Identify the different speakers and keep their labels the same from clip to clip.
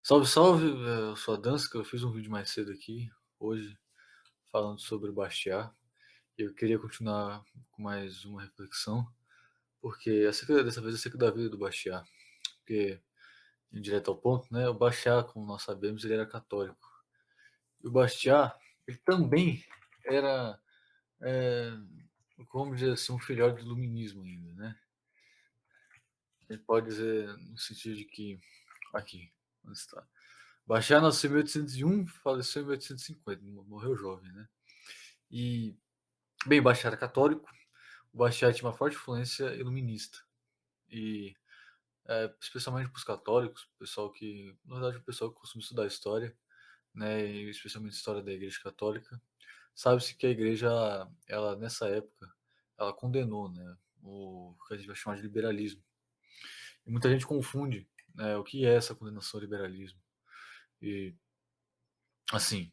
Speaker 1: Salve, salve, eu sou a Danska, eu fiz um vídeo mais cedo aqui, hoje, falando sobre o Bastiat. Eu queria continuar com mais uma reflexão, porque dessa vez acerca da vida do Bastiat, porque, em direto ao ponto, né, o Bastiat, como nós sabemos, ele era católico. E o Bastiat, ele também era, é, como dizer assim, um filhote do iluminismo ainda, né? A gente pode dizer no sentido de que, aqui, onde está? Bastiat nasceu em 1801, faleceu em 1850, morreu jovem, né? E, bem, o Bastiat era católico, o Bastiat tinha uma forte influência iluminista. E, especialmente para os católicos, o pessoal que, na verdade, o pessoal que costuma estudar história, né, e especialmente história da Igreja Católica, sabe-se que a Igreja, ela nessa época, ela condenou, né, o que a gente vai chamar de liberalismo. E muita gente confunde, né, o que é essa condenação ao liberalismo. E, assim,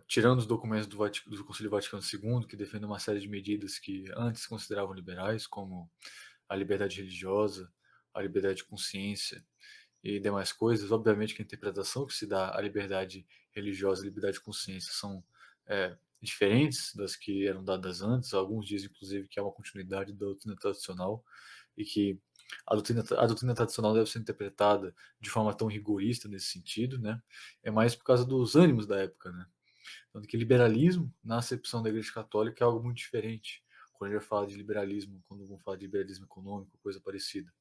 Speaker 1: tirando os documentos do Concílio Vaticano II, que defendem uma série de medidas que antes se consideravam liberais, como a liberdade religiosa, a liberdade de consciência e demais coisas, obviamente que a interpretação que se dá à liberdade religiosa e liberdade de consciência são diferentes das que eram dadas antes. Alguns dizem, inclusive, que é uma continuidade da doutrina tradicional e que a doutrina tradicional deve ser interpretada de forma tão rigorista nesse sentido, né? É mais por causa dos ânimos da época, né? Tanto que liberalismo, na acepção da Igreja Católica, é algo muito diferente. Quando a gente fala de liberalismo, quando vamos falar de liberalismo econômico, coisa parecida.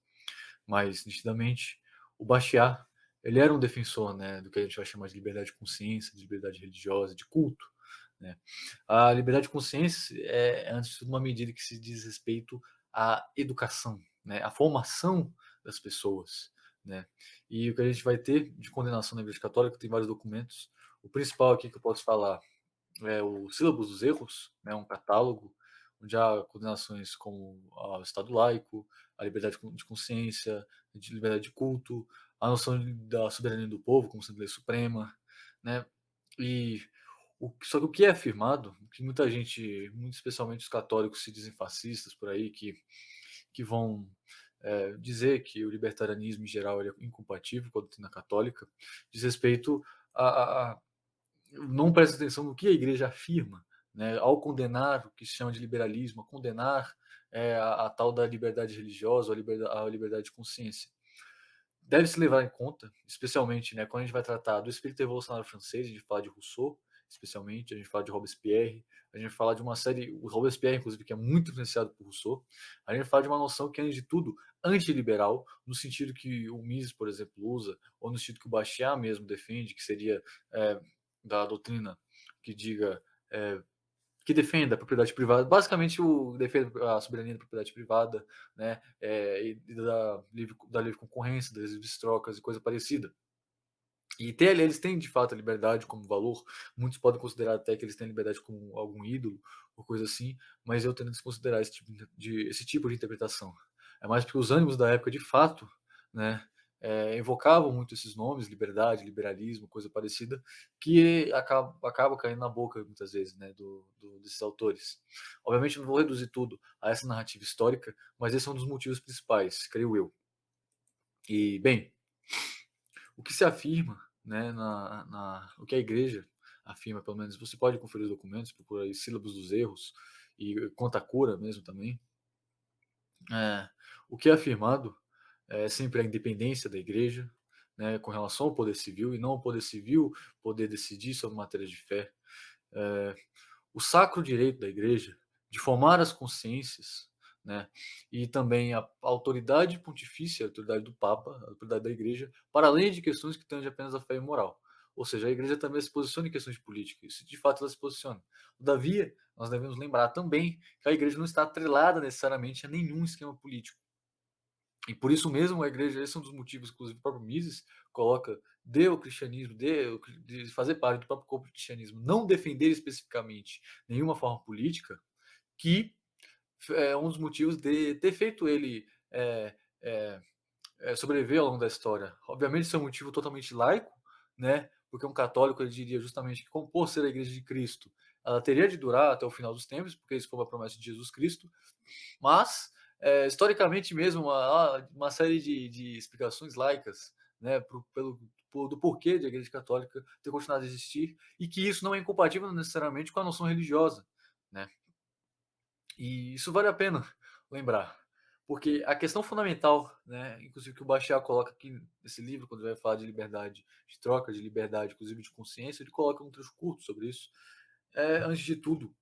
Speaker 1: Mas, nitidamente, o Bastiat, ele era um defensor, né, do que a gente vai chamar de liberdade de consciência, de liberdade religiosa, de culto. Né? A liberdade de consciência é, antes de tudo, uma medida que se diz respeito à educação, né, à formação das pessoas. Né? E o que a gente vai ter de condenação na Igreja Católica tem vários documentos. O principal aqui que eu posso falar o Sílabus dos Erros, né, um catálogo onde há condenações como o Estado laico, a liberdade de consciência, de liberdade de culto, a noção da soberania do povo como sendo lei suprema, né? E só que o que é afirmado, que muita gente, muito especialmente os católicos, se dizem fascistas por aí, que vão dizer que o libertarianismo em geral ele é incompatível com a doutrina católica, diz respeito a não presta atenção no que a igreja afirma, né, ao condenar o que se chama de liberalismo, a condenar a tal da liberdade religiosa, a liberdade de consciência. Deve-se levar em conta, especialmente quando a gente vai tratar do espírito revolucionário francês, a gente fala de Rousseau, especialmente, a gente fala de Robespierre, a gente fala de uma série, o Robespierre, inclusive, que é muito influenciado por Rousseau, a gente fala de uma noção que é, antes de tudo, antiliberal, no sentido que o Mises, por exemplo, usa, ou no sentido que o Bastiat mesmo defende, que seria é, da doutrina que diga que defenda a propriedade privada, basicamente o defenda a soberania da propriedade privada, né, e da livre concorrência, das livres trocas e coisa parecida. E eles têm de fato a liberdade como valor, muitos podem considerar até que eles têm liberdade como algum ídolo ou coisa assim, mas eu tendo a desconsiderar esse tipo de interpretação. É mais porque os ânimos da época de fato, né, invocavam muito esses nomes, liberdade, liberalismo, coisa parecida, que acaba caindo na boca muitas vezes, né, desses autores. Obviamente não vou reduzir tudo a essa narrativa histórica, mas esse é um dos motivos principais, creio eu. E, bem, o que se afirma, né, o que a igreja afirma, pelo menos, você pode conferir os documentos, procurar aí sílabos dos erros e quanto à cura mesmo também. É, o que é afirmado é sempre a independência da igreja, né, com relação ao poder civil, e não o poder civil poder decidir sobre matérias de fé. É, o sacro direito da igreja de formar as consciências, né, e também a autoridade pontifícia, a autoridade do Papa, a autoridade da igreja, para além de questões que tangem apenas a fé e moral. Ou seja, a igreja também se posiciona em questões de política, isso de fato ela se posiciona. Todavia, nós devemos lembrar também que a igreja não está atrelada necessariamente a nenhum esquema político. E por isso mesmo a igreja, esse é um dos motivos, inclusive o próprio Mises coloca de o cristianismo, de fazer parte do próprio corpo do cristianismo, não defender especificamente nenhuma forma política, que é um dos motivos de ter feito ele sobreviver ao longo da história. Obviamente isso é um motivo totalmente laico, né? Porque um católico ele diria justamente que, como por ser a igreja de Cristo, ela teria de durar até o final dos tempos, porque isso foi uma promessa de Jesus Cristo, mas historicamente mesmo, uma série de explicações laicas, né, do porquê da Igreja Católica ter continuado a existir e que isso não é incompatível necessariamente com a noção religiosa, né? E isso vale a pena lembrar, porque a questão fundamental, né, inclusive que o Bastiat coloca aqui nesse livro, quando ele vai falar de liberdade, de troca de liberdade, inclusive de consciência, ele coloca um trecho curto sobre isso. Antes de tudo,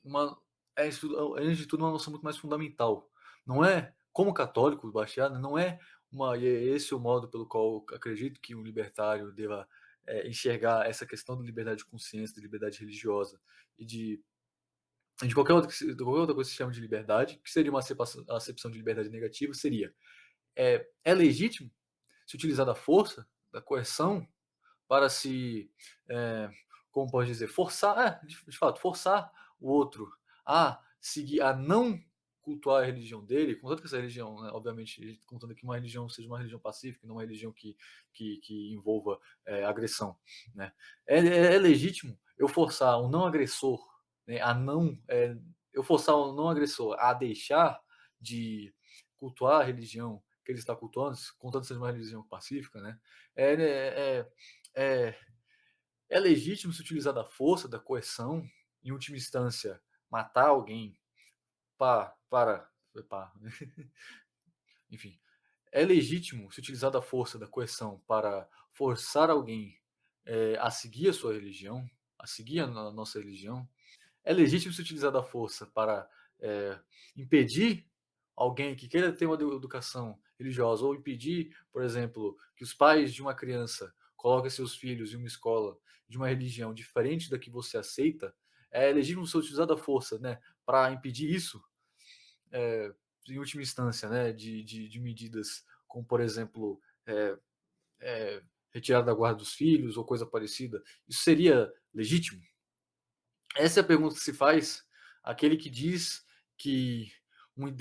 Speaker 1: uma, antes de tudo uma noção muito mais fundamental. Não é, como católico, o Bastiat, não é e é esse o modo pelo qual eu acredito que um libertário deva enxergar essa questão da liberdade de consciência, da liberdade religiosa e de qualquer outra coisa que se chama de liberdade, que seria uma acepção de liberdade negativa, seria: é legítimo se utilizar da força, da coerção, para se, é, como pode dizer, forçar, de fato, forçar o outro a seguir, a não cultuar a religião dele, contanto que essa religião, né, obviamente, contando que uma religião seja uma religião pacífica, não uma religião que envolva agressão, né? É legítimo eu forçar um não agressor, né, a não, eu forçar um não agressor a deixar de cultuar a religião que ele está cultuando, contanto que seja uma religião pacífica, né? É, é, é, é legítimo se utilizar da força, da coerção, em última instância, matar alguém para enfim, é legítimo se utilizar da força, da coerção para forçar alguém a seguir a sua religião, a seguir a nossa religião. É legítimo se utilizar da força para impedir alguém que queira ter uma educação religiosa ou impedir, por exemplo, que os pais de uma criança coloquem seus filhos em uma escola de uma religião diferente da que você aceita. É legítimo se utilizar da força, né, para impedir isso, é, em última instância, né, de medidas como, por exemplo, é, retirada da guarda dos filhos ou coisa parecida. Isso seria legítimo? Essa é a pergunta que se faz aquele que diz que uma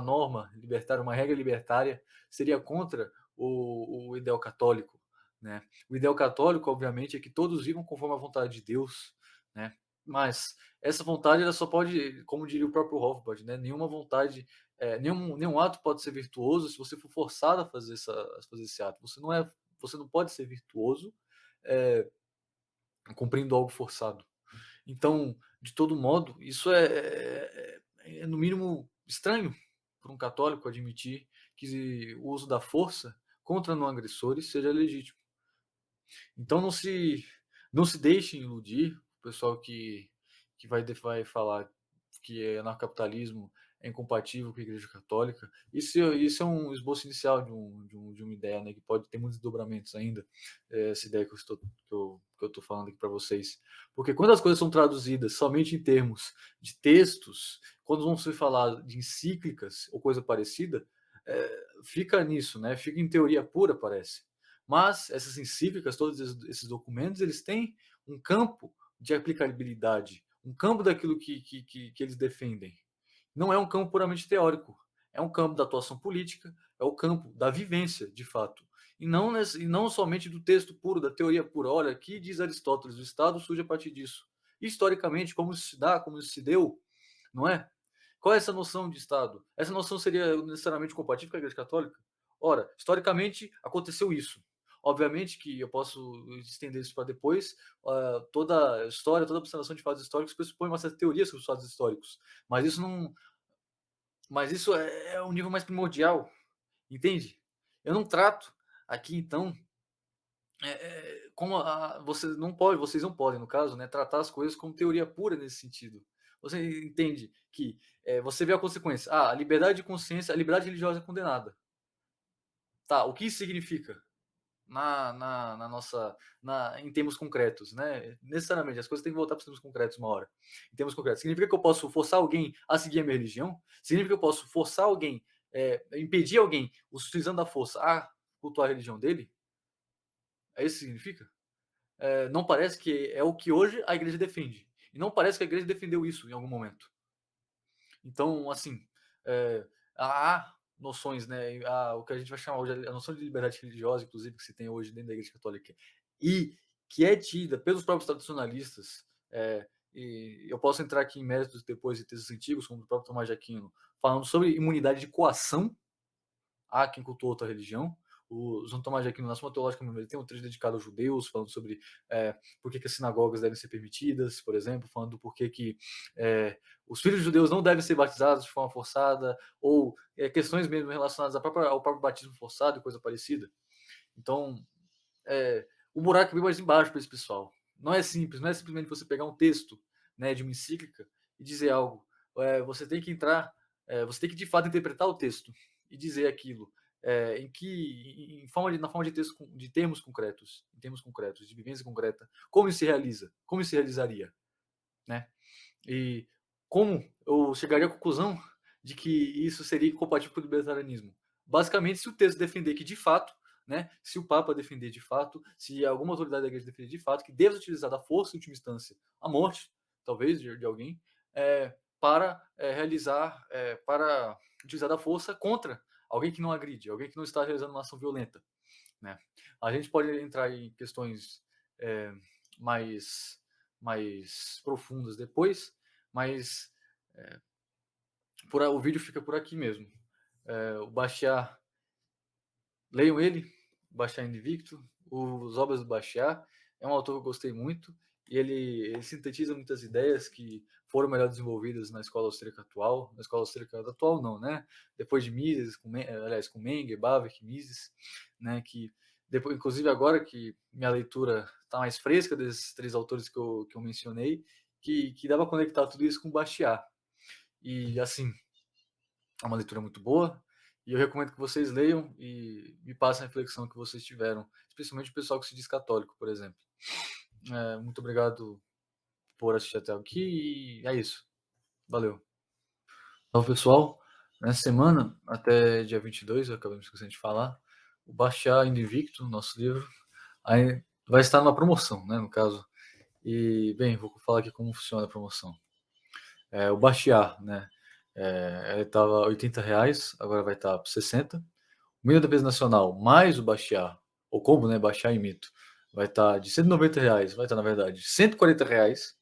Speaker 1: norma libertária, uma regra libertária seria contra o ideal católico, né? O ideal católico, obviamente, é que todos vivam conforme a vontade de Deus, né? Mas essa vontade ela só pode, como diria o próprio Hofbard, né? Nenhuma vontade, nenhum ato pode ser virtuoso se você for forçado a fazer esse ato. Você não pode ser virtuoso é, cumprindo algo forçado. Então, de todo modo, isso é no mínimo estranho para um católico admitir que o uso da força contra não agressores seja legítimo. Então não se deixem iludir, o pessoal que vai falar que anarcapitalismo é incompatível com a Igreja Católica. Isso é um esboço inicial de uma ideia, né, que pode ter muitos desdobramentos ainda, essa ideia que eu estou falando aqui para vocês. Porque quando as coisas são traduzidas somente em termos de textos, quando vão se falar de encíclicas ou coisa parecida, fica nisso, né? Fica em teoria pura, parece. Mas essas encíclicas, todos esses documentos, eles têm um campo de aplicabilidade, um campo daquilo que eles defendem. Não é um campo puramente teórico, é um campo da atuação política, é o campo da vivência, de fato. E não somente do texto puro, da teoria pura. Olha, aqui diz Aristóteles, o Estado surge a partir disso. Historicamente, como isso se dá, como isso se deu, não é? Qual é essa noção de Estado? Essa noção seria necessariamente compatível com a Igreja Católica? Ora, historicamente aconteceu isso. Obviamente que eu posso estender isso para depois. Toda a história, toda a observação de fatos históricos pressupõe uma certa teoria sobre os fatos históricos. Mas isso não. Mas isso é um nível mais primordial, entende? Eu não trato aqui então como vocês não podem, no caso, né, tratar as coisas como teoria pura nesse sentido. Você entende que você vê a consequência. A liberdade de consciência, a liberdade religiosa é condenada. Tá, o que isso significa? Na nossa, em termos concretos, né? Necessariamente, as coisas têm que voltar para os termos concretos uma hora. Em termos concretos, significa que eu posso forçar alguém a seguir a minha religião? Significa que eu posso forçar alguém, impedir alguém, utilizando a força, a cultuar a religião dele? É isso que significa? Não parece que é o que hoje a igreja defende. E não parece que a igreja defendeu isso em algum momento. Então, assim, há noções, né, o que a gente vai chamar hoje, a noção de liberdade religiosa, inclusive, que se tem hoje dentro da Igreja Católica, e que é tida pelos próprios tradicionalistas, e eu posso entrar aqui em méritos depois de textos antigos, como o próprio Tomás de Aquino, falando sobre imunidade de coação, a quem cultua outra religião. O São Tomás de Aquino, na Suma Teológica, ele tem um trecho dedicado aos judeus, falando sobre por que as sinagogas devem ser permitidas, por exemplo, falando do porquê que os filhos judeus não devem ser batizados de forma forçada, ou questões mesmo relacionadas ao próprio batismo forçado e coisa parecida. Então, o buraco é bem mais embaixo para esse pessoal. Não é simples, não é simplesmente você pegar um texto, né, de uma encíclica e dizer algo. Você tem que entrar, você tem que de fato interpretar o texto e dizer aquilo na forma de texto, de termos concretos, em termos concretos, de vivência concreta. Como isso se realiza? Como isso se realizaria, né? E como eu chegaria à conclusão de que isso seria incompatível com o libertarianismo? Basicamente, se o texto defender que, de fato, né, se o Papa defender de fato, se alguma autoridade da igreja defender de fato que deve utilizar da força, em última instância, a morte, talvez, de alguém, para para utilizar da força contra alguém que não agride, alguém que não está realizando uma ação violenta. Né? A gente pode entrar em questões mais, mais profundas depois, mas o vídeo fica por aqui mesmo. O Bastiat, leiam ele, Bastiat Invicto, os obras do Bastiat, é um autor que eu gostei muito, e ele sintetiza muitas ideias que foram melhor desenvolvidas na escola austríaca atual, na escola austríaca atual não, né? Depois de Mises, com Menger, Bavinck, Mises, né? Que depois, inclusive agora que minha leitura está mais fresca desses três autores que eu mencionei, que dá para conectar tudo isso com o Bastiat. E assim, é uma leitura muito boa, e eu recomendo que vocês leiam e me passem a reflexão que vocês tiveram, especialmente o pessoal que se diz católico, por exemplo. Muito obrigado por assistir até aqui, e é isso. Valeu. Então, pessoal, nessa semana, até dia 22, eu acabei me esquecendo de falar, o Baixar Invicto, nosso livro, aí vai estar numa promoção, né, no caso. E, bem, vou falar aqui como funciona a promoção. O Baixar, né, ele estava R$80, agora vai estar por 60. O Mínimo da Defesa Nacional mais o Baixar, ou combo, né, Baixar e Mito, vai estar de R$190, vai estar, na verdade, R$140.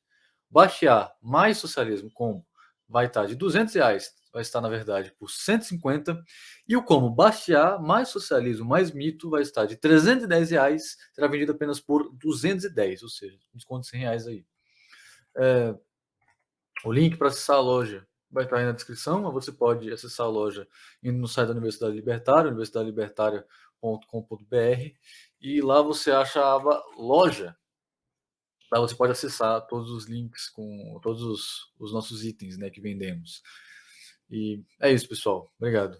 Speaker 1: Baixar mais Socialismo combo vai estar de R$200, vai estar, na verdade, por 150. E o combo Baixar mais Socialismo mais Mito vai estar de R$310, será vendido apenas por 210, ou seja, um desconto de R$100 aí. O link para acessar a loja vai estar aí na descrição, mas você pode acessar a loja indo no site da Universidade Libertária, universidadelibertaria.com.br, e lá você acha a aba Loja. Lá você pode acessar todos os links com todos os nossos itens, né, que vendemos. E é isso, pessoal. Obrigado.